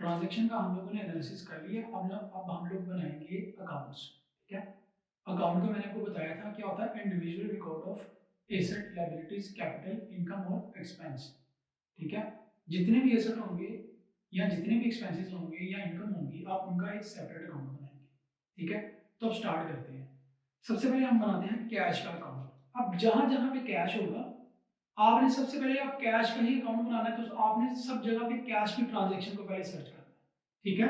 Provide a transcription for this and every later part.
Transaction का हम लोगों ने एनालिसिस कर लिया। अब हम लोग बनाएंगे अकाउंट्स। ठीक है, अकाउंट का मैंने आपको बताया था क्या होता है, individual record of asset, liabilities, capital, income और एक्सपेंस। ठीक है, जितने भी एसेट होंगे या जितने भी एक्सपेंसेस होंगे या इनकम होंगी, आप उनका एक सेपरेट अकाउंट बनाएंगे। ठीक है, तो अब स्टार्ट करते हैं। सबसे पहले हम बनाते हैं कैश का अकाउंट। अब जहां जहां पे कैश होगा, आपने सबसे पहले आप कैश का ही अकाउंट बनाना है, तो आपने सब जगह पे कैश की ट्रांजेक्शन को पहले सर्च करना है। ठीक है,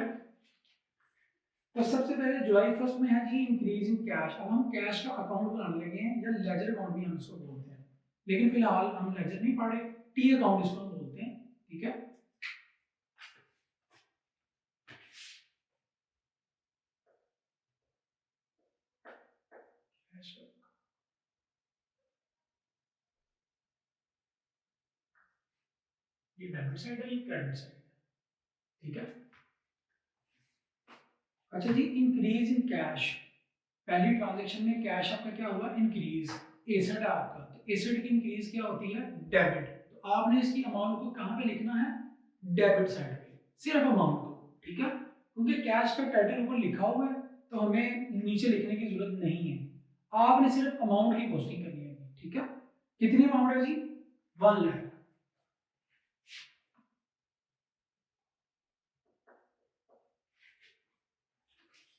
तो सबसे पहले जुलाई फर्स्ट में है जी इंक्रीज इन कैश। अब हम कैश का अकाउंट बनाने लगे हैं, या लेजर अकाउंट भी हम इसको बोलते हैं, लेकिन फिलहाल हम लेजर नहीं पढ़े, टी अकाउंट इसको हम बोलते हैं। ठीक है, ये डेबिट साइड है, ये क्रेडिट साइड है। ठीक है, अच्छा जी, इंक्रीज इन कैश। पहली ट्रांजेक्शन में कैश आपका क्या हुआ, इंक्रीज। एसेट है आपका, तो एसेट की इंक्रीज क्या होती है, डेबिट। तो आपने इसकी अमाउंट को कहां पे लिखना है, डेबिट साइड पे, सिर्फ अमाउंट को। ठीक है, क्योंकि कैश का टाइटल ऊपर लिखा हुआ है, तो हमें नीचे लिखने की जरूरत नहीं है। आपने सिर्फ अमाउंट की पोस्टिंग करनी है। ठीक है, कितनी अमाउंट है जी, 1 लाख।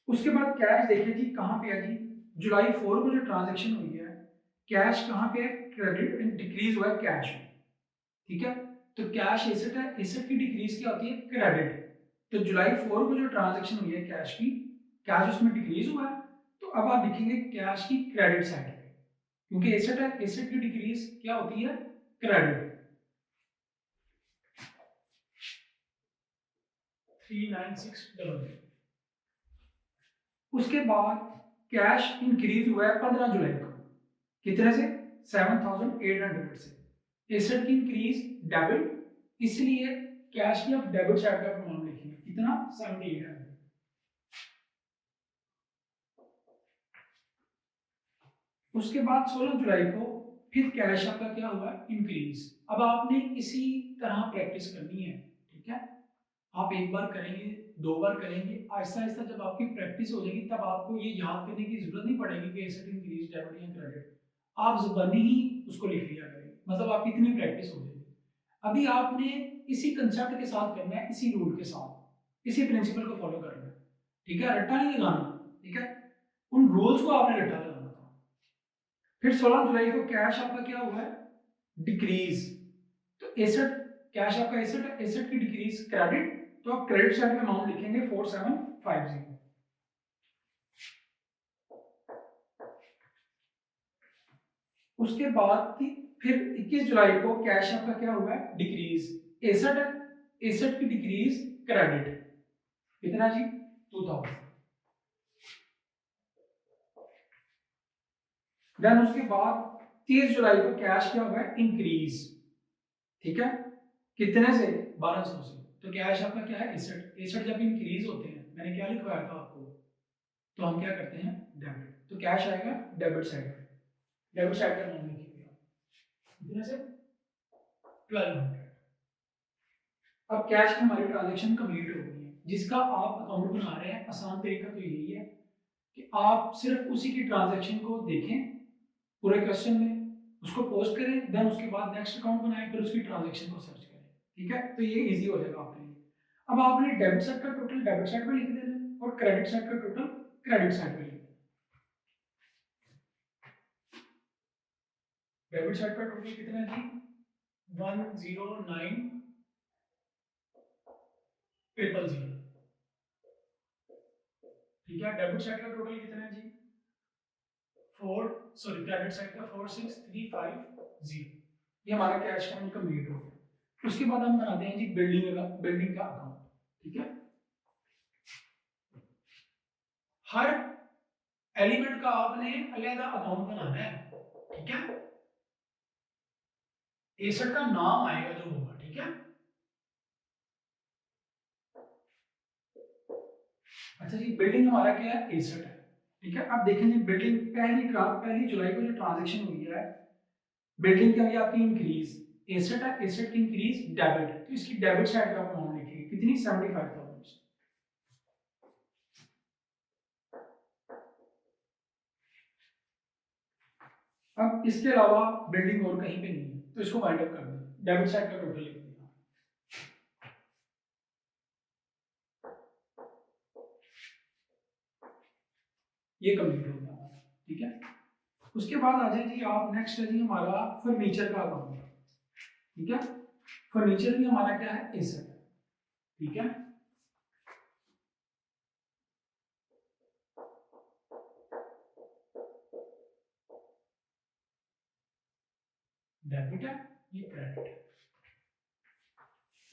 उसके बाद कैश देखिए जी कहाँ पे है जी, जुलाई 4 को जो ट्रांजेक्शन हुई है, कैश कहाँ पे है, क्रेडिट डिक्रीज हुआ है कैश में। ठीक है, तो कैश एसेट है, एसेट की डिक्रीज क्या होती है, क्रेडिट। तो जुलाई 4 को जो ट्रांजेक्शन हुई है कैश की, कैश उसमें डिक्रीज हुआ है, तो अब आप लिखेंगे कैश की क्रेडिट साइड पे, क्योंकि एसेट है, एसेट की डिक्रीज क्या होती है, क्रेडिट। 39600। उसके बाद कैश इंक्रीज हुआ है 15 जुलाई को, कितने से, 7800 से। एसेट की इंक्रीज डेबिट, इसलिए कैश की आप डेबिट साइड का अमाउंट लिखेंगे, कितना, 7800। उसके बाद 16 जुलाई को फिर कैश आपका क्या हुआ, इंक्रीज। अब आपने इसी तरह प्रैक्टिस करनी है। ठीक है, आप एक बार करेंगे, 2 बार करेंगे, आहिस्ता आहिस्ता जब आपकी प्रैक्टिस हो जाएगी, तब आपको ये याद करने की जरूरत नहीं पड़ेगी कि एसेट इंक्रीज, डेबिट या क्रेडिट। आप जुबानी ही उसको लिख लिया करेंगे, मतलब आपकी इतनी प्रैक्टिस हो जाएगी। अभी आपने इसी कंसेप्ट के साथ करना है, इसी रूल के साथ, इसी प्रिंसिपल को फॉलो करना है। ठीक है, रट्टा नहीं लगाना। ठीक है, उन रूल्स को आपने रट्टा लगाना था। फिर 16 जुलाई को कैश आपका क्या हुआ है, डिक्रीज। तो एसेट, कैश आपका एसेट है, एसेट की डिक्रीज क्रेडिट, तो आप क्रेडिट साइड में अमाउंट लिखेंगे 4750। उसके बाद फिर 21 जुलाई को कैश आपका क्या हुआ है, डिक्रीज। एसेट है, एसेट की डिक्रीज क्रेडिट, कितना जी, 2000। देन उसके बाद 30 जुलाई को कैश क्या हुआ है, इंक्रीज। ठीक है, कितने से, 1200 से। तो कैश आपका क्या है, एसेट। एसेट जब इंक्रीज होते हैं, मैंने क्या लिखवाया था आपको, तो हम क्या करते हैं, डेबिट। तो कैश आएगा डेबिट साइड पे, डेबिट साइड का नाम लिखिए कितने से, 1200। अब कैश में हमारी ट्रांजेक्शन कंप्लीट हो गई है। जिसका आप अकाउंट बना रहे हैं, आसान तरीका तो यही है कि आप सिर्फ उसी की ट्रांजेक्शन को देखें पूरे क्वेश्चन में, उसको पोस्ट करें, देन उसके बाद नेक्स्ट अकाउंट बनाएं, फिर उसकी ट्रांजेक्शन को सर्च करें। ठीक है, तो ये इजी हो जाएगा आपके लिए। अब आपने डेबिट साइड का टोटल डेबिट साइड पे लिख देना है, और क्रेडिट साइड का टोटल क्रेडिट साइड पे लिख देना है। डेबिट साइड का टोटल कितना है जी, 109000। ठीक है, डेबिट साइड का टोटल कितना है जी, क्रेडिट साइड का 46350। ये हमारा कैश अकाउंट कंप्लीट हो गया। उसके बाद हम बनाते हैं जी बिल्डिंग का अकाउंट। ठीक है, हर एलिमेंट का आपने अलग अकाउंट बनाना है। ठीक है, एसेट का नाम आएगा जो होगा। ठीक है, अच्छा जी, बिल्डिंग हमारा क्या है, एसेट है। ठीक है, अब देखें जी, बिल्डिंग पहली जुलाई को जो ट्रांजेक्शन हुई है, बिल्डिंग क्या हुई आपकी, इंक्रीज। एसेट है, एसेट की इंक्रीज डेबिट, तो इसकी डेबिट साइड का अमाउंट लिखिए, कितनी, 75,000। अब इसके अलावा बिल्डिंग और कहीं पे नहीं है, तो इसको वाइंड अप कर दें, डेबिट साइड का टोटल लिख दिया। ये कंप्लीट हो गया हमारा, ठीक है। उसके बाद आ जाए जी आप, नेक्स्ट है जी हमारा फर्नीचर का अकाउंट, ठीक है। फर्नीचर भी हमारा क्या है, एसेट है, ठीक है। डेबिट है, ये क्रेडिट है।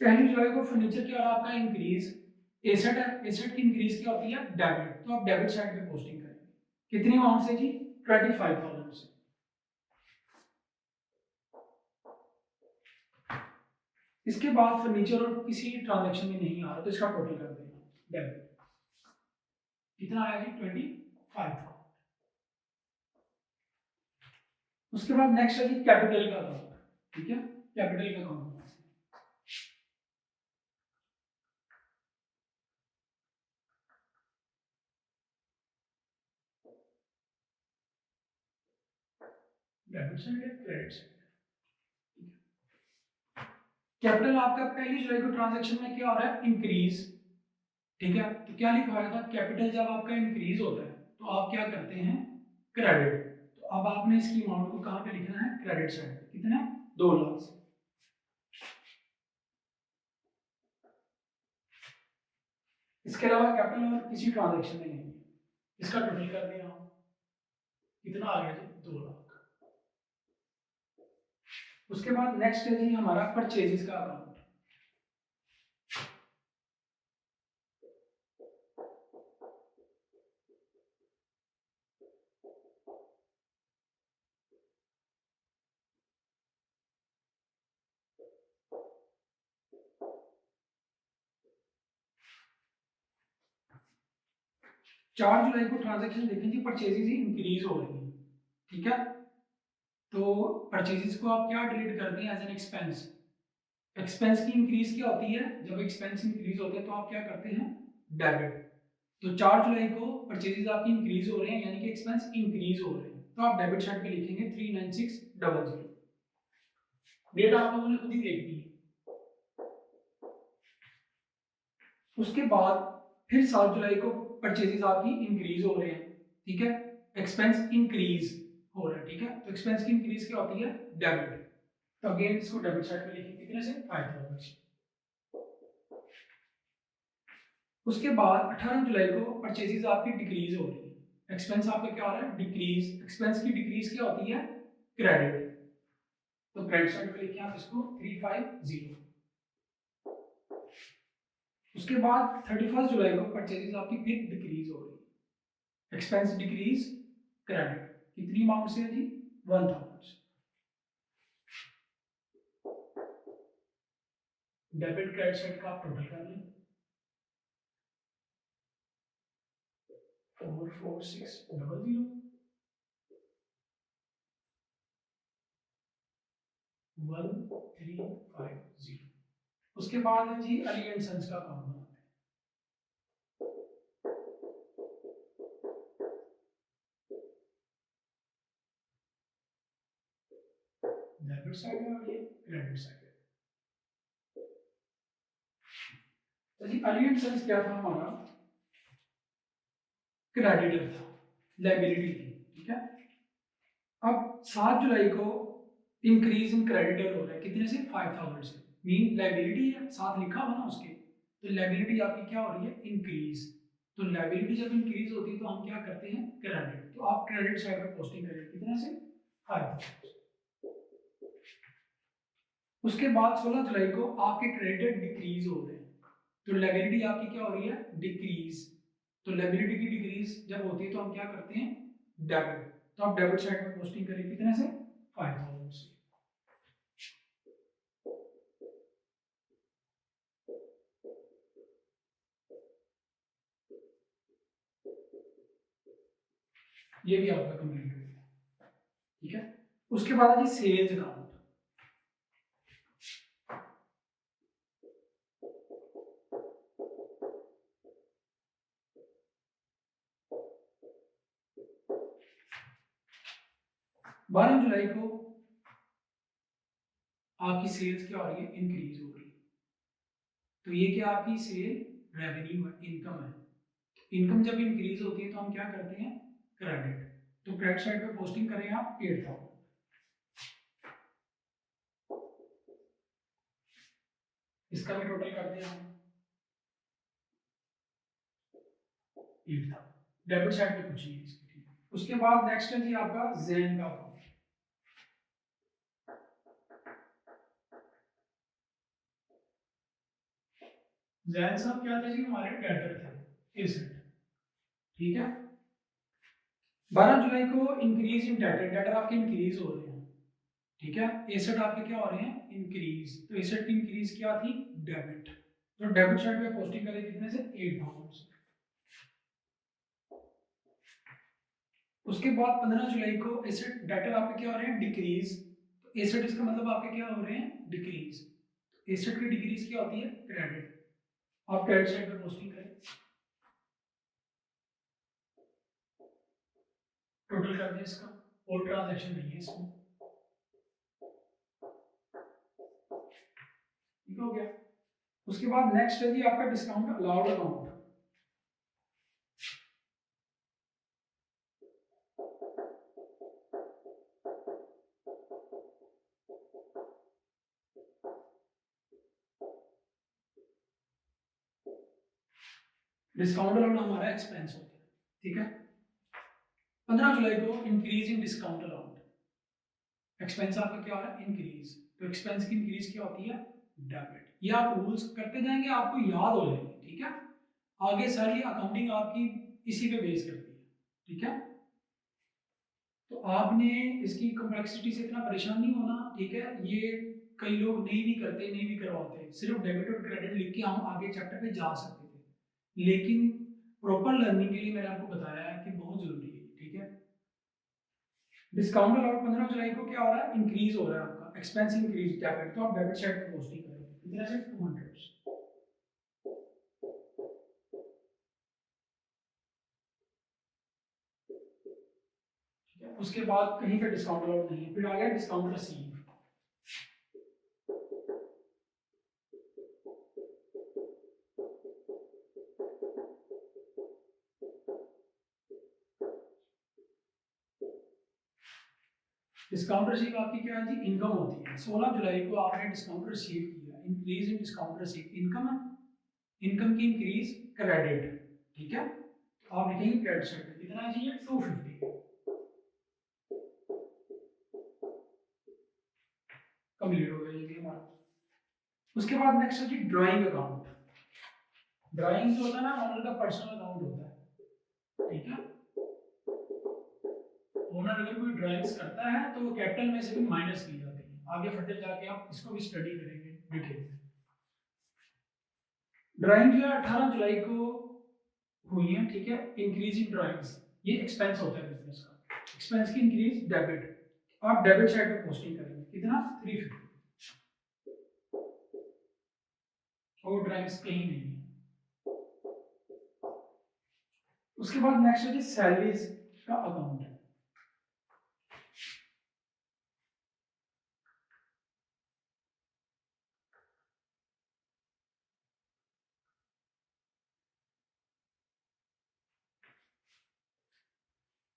पहली जुलाई को फर्नीचर क्या हो रहा है आपका, इंक्रीज। एसेट है, एसेट की इंक्रीज क्या होती है, डेबिट, तो आप डेबिट साइड पे पोस्टिंग करेंगे। कितनी अमाउंट से जी, 25,000 से। इसके बाद फर्नीचर और किसी ट्रांजैक्शन में नहीं आ रहा, तो इसका टोटल कर देना डेबिट। कितना आया जी, 25,000। उसके बाद नेक्स्ट है जी कैपिटल का अकाउंट, ठीक है। कैपिटल का अकाउंट डेबिट साइड है, क्रेडिट साइड। कैपिटल आपका पहली जुलाई को ट्रांजैक्शन में क्या हो रहा है, इंक्रीज, ठीक है। तो क्या लिखवाया था, कैपिटल जब आपका इंक्रीज होता है तो आप क्या करते हैं, क्रेडिट। तो अब आपने इसकी अमाउंट को कहां पे लिखना है, क्रेडिट साइड पे। कितना, 2 लाख। इसके अलावा कैपिटल और किसी ट्रांजैक्शन में नहीं है, इसका टोटल कर दिया हम। कितना आ गया जी, 2 लाख। उसके बाद नेक्स्ट है जी हमारा परचेजेस का अकाउंट। चार जुलाई को ट्रांजैक्शन देखें जी, परचेजेस ही इंक्रीज हो रही है, ठीक है। तो परचेजेस को आप क्या ट्रीट करते हैं, एज एन एक्सपेंस। एक्सपेंस की इंक्रीज क्या होती है, जब एक्सपेंस इंक्रीज होते हैं तो आप क्या करते हैं, डेबिट। तो 4 जुलाई को परचेजेस आपकी इंक्रीज हो रहे हैं, यानी कि एक्सपेंस इंक्रीज हो रहे हैं, तो आप डेबिट साइड पे लिखेंगे 39600। डेट आप लोगों ने खुद ही देखनी है। उसके बाद फिर 7 जुलाई को परचेजेस आपकी इंक्रीज हो रहे हैं, ठीक है। एक्सपेंस इंक्रीज हो रहा है, ठीक है। तो एक्सपेंस की इंक्रीज क्या होती है, डेबिट। तो अगेन इसको डेबिट साइड पे लिखेंगे, कितने से, 5,000। उसके बाद 18 जुलाई को परचेजेस आपकी डिक्रीज हो रही है, एक्सपेंस आपका क्या हो रहा है, डिक्रीज। एक्सपेंस की डिक्रीज क्या होती है, क्रेडिट। तो क्रेडिट साइड पे लिखें आप इसको 350। उसके बाद 31 जुलाई को परचेजेस आपकी फिर डिक्रीज हो रही है, एक्सपेंस डिक्रीज, क्रेडिट। कितनी अमाउंट से है जी, 1,000। डेबिट क्रेडिट साइड का आप टोटल कर लें, 44600 1350। उसके बाद है जी अली एंड सन्स का अकाउंट बनाते हैं। डेबिट साइड है और ये क्रेडिट साइड है। तो जी अली एंड सन्स क्या था हमारा, क्रेडिटर था, लायबिलिटी थी, ठीक है। अब 7 जुलाई को इंक्रीज इन क्रेडिटर हो रहा है, कितने से, 5,000 से। मीन लायबिलिटी है, साथ लिखा हुआ ना उसके, तो लायबिलिटी आपकी क्या हो रही है, इंक्रीज। तो लायबिलिटी जब इंक्रीज होती है तो हम क्या करते हैं, क्रेडिट। तो आप क्रेडिट साइड पे पोस्टिंग करें, कितने से, 5,000। उसके बाद 16 जुलाई को आपके क्रेडिट डिक्रीज हो रहे हैं, तो लायबिलिटी आपकी क्या हो रही है, डिक्रीज। तो लायबिलिटी की डिक्रीज जब होती है तो हम क्या करते हैं, डेबिट। तो आप डेबिट साइड पे पोस्टिंग करें, कितने से, 5,000 से। ये भी आपका कंप्लीट हो गया, ठीक है। उसके बाद है जी सेल्स अकाउंट। 12 जुलाई को आपकी सेल्स क्या हो रही है, इंक्रीज हो रही है। तो ये क्या आपकी सेल रेवेन्यू है, इनकम है। इनकम जब इंक्रीज होती है तो हम क्या करते हैं, क्रेडिट। तो क्रेडिट साइड पे पोस्टिंग करें आप 8,000, इसका भी टोटल करते हैं हम 8,000। डेबिट साइड पे कुछ नहीं है इसकी, ठीक है। उसके बाद नेक्स्ट है जी आपका जैन का अकाउंट। जैन साहब क्या थे जी, हमारे डेटर थे, एसेट, ठीक है। 12 जुलाई को इंक्रीज इन डेटर, डेटर आपके इंक्रीज हो रहे हैं, ठीक है। एसेट आपके क्या हो रहे हैं, इंक्रीज। तो एसेट की इंक्रीज क्या थी, डेबिट। तो डेबिट साइड पे पोस्टिंग करें कितने से, 8,000 से। उसके बाद 15 जुलाई को एसेट डेटर आपके क्या हो रहे हैं, डिक्रीज। तो एसेट इसका मतलब आपके क्या हो रहे हैं, डिक्रीज। एसेट की डिक्रीज क्या होती है, क्रेडिट। आप क्रेडिट साइड पे पोस्टिंग करें, टोटल कर दें इसका, और ट्रांजैक्शन नहीं है इसमें, ठीक हो गया। उसके बाद नेक्स्ट है जी आपका discount allowed amount. Discount allowed हमारा एक्सपेंस होता है, ठीक है। 15 जुलाई को इंक्रीज इन डिस्काउंट अलाउंट, एक्सपेंस आपका क्या हो रहा है, इंक्रीज। तो एक्सपेंस की इंक्रीज क्या होती है, डेबिट। ये आप रूल्स करते जाएंगे, आपको याद हो जाएंगे, ठीक है। आगे सारी अकाउंटिंग आपकी इसी पे बेस करती है, ठीक है। तो आपने इसकी कॉम्प्लेक्सिटी से इतना परेशान नहीं होना, ठीक है। ये कई लोग नहीं भी करते, नहीं भी करवाते, सिर्फ डेबिट और क्रेडिट लिख के हम आगे चैप्टर पे जा सकते थे, लेकिन प्रॉपर लर्निंग के लिए मैंने आपको बताया है कि बहुत जरूरी है, ठीक है। डिस्काउंट अलाउड 15 जुलाई को क्या हो रहा है, इंक्रीज हो रहा है आपका, एक्सपेंस इंक्रीज डेबिट। तो आप डेबिट साइड पे पोस्टिंग करेंगे कितने से, 200। ठीक है। उसके बाद कहीं पे डिस्काउंट अलाउड नहीं है, फिर आ गया डिस्काउंट रिसीव। डिस्काउंट रिसीव आपकी क्या है जी, इनकम होती है। 16 जुलाई को आपने डिस्काउंट रिसीव किया, increase in discount receive, income है, इनकम की इंक्रीज क्रेडिट, ठीक है। तो आप लिखेंगे क्रेडिट साइड पे कितना है जी, ये 250 कंप्लीट हो गया ये भी हमारा। उसके बाद नेक्स्ट है जी ड्राइंग अकाउंट। ड्राइंग जो होता है ना, ओनर का पर्सनल अकाउंट होता है, ठीक है। ओनर अगर कोई ड्राइंग्स करता है तो वो कैपिटल में से भी माइनस की जाती है। आगे फर्दर जाके आप इसको भी स्टडी करेंगे डिटेल में। ड्राइंग जो है 18 जुलाई को हुई है, ठीक है। इंक्रीज इन ड्राइंग्स, ये एक्सपेंस होता है बिजनेस का, एक्सपेंस की इंक्रीज डेबिट। आप डेबिट साइड पे पोस्टिंग करेंगे कितना, 350। और ड्राइंग्स कहीं नहीं है। उसके बाद नेक्स्ट है जी सैलरीज का अकाउंट है।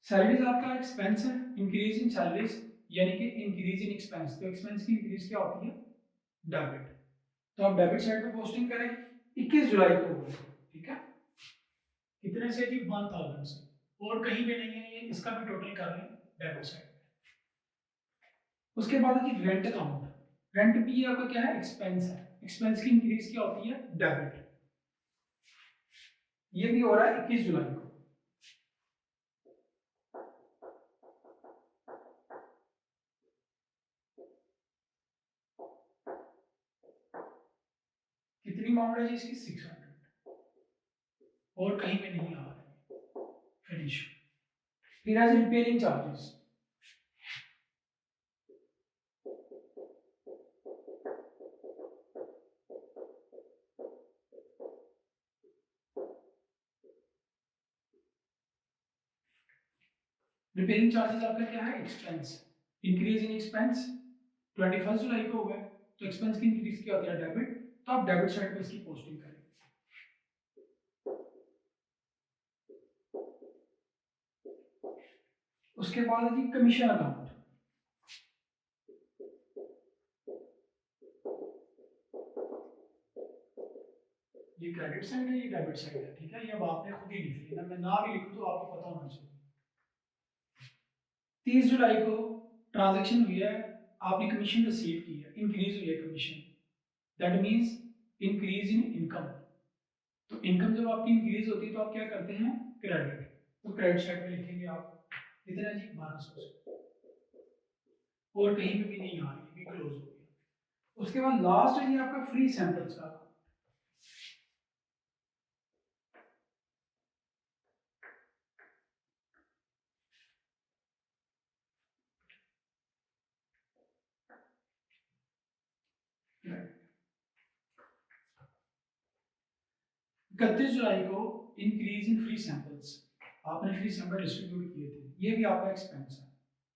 सैलरीज आपका एक्सपेंस है, इंक्रीज इन सैलरीज यानी कि इंक्रीज इन एक्सपेंस। तो एक्सपेंस की इंक्रीज क्या होती है, डेबिट। तो आप डेबिट साइड पे पोस्टिंग करें 21 जुलाई को हुई, ठीक है। कितने से जी, 1000 से, और कहीं पे नहीं है ये, इसका भी टोटल कर लें डेबिट साइड पे। उसके बाद है जी रेंट अकाउंट। रेंट भी आपका क्या है, एक्सपेंस है, एक्सपेंस की इंक्रीज क्या होती है, डेबिट। ये भी हो रहा है 21 जुलाई को। कितनी अमाउंट है जी इसकी, 600, और कहीं पे नहीं आ रहा है, फिनिश। फिर है जी रिपेयरिंग चार्जेस। रिपेयरिंग चार्जेस आपका क्या है, एक्सपेंस। इंक्रीज इन एक्सपेंस 21 जुलाई को हुआ है, तो एक्सपेंस की इंक्रीज क्या होती है, डेबिट, तो आप डेबिट साइड पे इसकी पोस्टिंग करें। उसके बाद है जी कमीशन अकाउंट। ये क्रेडिट साइड है, ये डेबिट साइड है, ठीक है, ये अब आपने खुद ही लिख लिया, मैं ना भी लिखूं तो आपको पता होना चाहिए। 30 जुलाई को ट्रांजैक्शन हुई है, आपने कमीशन रिसीव की है, इंक्रीज हुई है commission, that means increase in income. तो इनकम जब आपकी इंक्रीज होती है तो आप क्या करते हैं, क्रेडिट, तो क्रेडिट साइड में लिखेंगे आप कितना जी, 1200 से, और कहीं पे भी नहीं आ रही, भी क्लोज हो गया। उसके बाद लास्ट है ये आपका फ्री सैंपल्स का, इकतीस जुलाई को इंक्रीज इन फ्री सैंपल्स, आपने फ्री सैंपल डिस्ट्रीब्यूट किए थे, ये भी आपका एक्सपेंस है,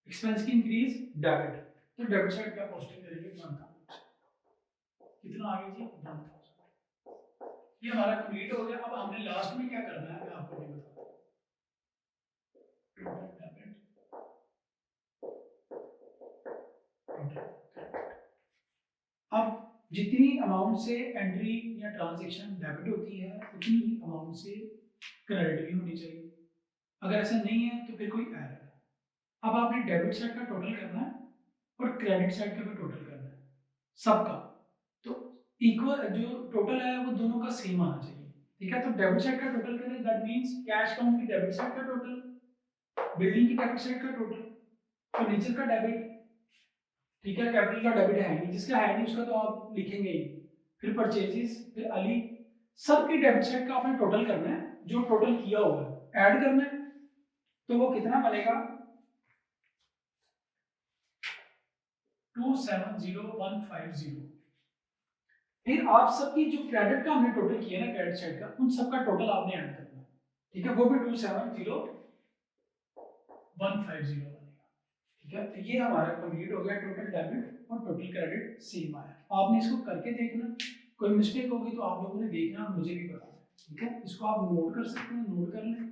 एक्सपेंस की इंक्रीज डेबिट, तो डेबिट साइड पे पोस्टिंग करेंगे 1000, कितना आ गया जी 1000। ये हमारा कंप्लीट हो गया। अब हमने लास्ट में क्या करना है मैं आपको ये बताता हूँ, डेबिट, अब जितनी अमाउंट से एंट्री या ट्रांजैक्शन डेबिट होती है उतनी ही अमाउंट से क्रेडिट भी होनी चाहिए, अगर ऐसा नहीं है तो फिर कोई एरर है। अब आपने डेबिट साइड का टोटल करना है और क्रेडिट साइड का भी टोटल करना है सबका, तो इक्वल जो टोटल है वो दोनों का सेम आना चाहिए, ठीक है। तो डेबिट साइड का टोटल करें, दैट मींस कैश काउंट की डेबिट साइड का टोटल, बिल्डिंग की डेबिट साइड का टोटल, फर्नीचर का डेबिट, ठीक है, कैपिटल का डेबिट है नहीं, जिसका है नहीं उसका तो आप लिखेंगे ही, फिर परचेजेस, फिर अली, सबकी डेबिट साइड का आपने टोटल करना है, जो टोटल किया हुआ है ऐड करना है, तो वो कितना बनेगा 270150। फिर आप सबकी जो क्रेडिट का हमने टोटल किया ना क्रेडिट साइड का, उन सबका टोटल आपने ऐड करना है, ठीक है, वो भी 270150 बनेगा, ठीक है। तो ये हमारा कंप्लीट हो गया, टोटल डेबिट और टोटल क्रेडिट सेम आया। आपने इसको करके देखना, कोई मिस्टेक होगी तो आप लोगों ने देखना और मुझे भी बताना, ठीक है। इसको आप नोट कर सकते हैं, नोट कर लें।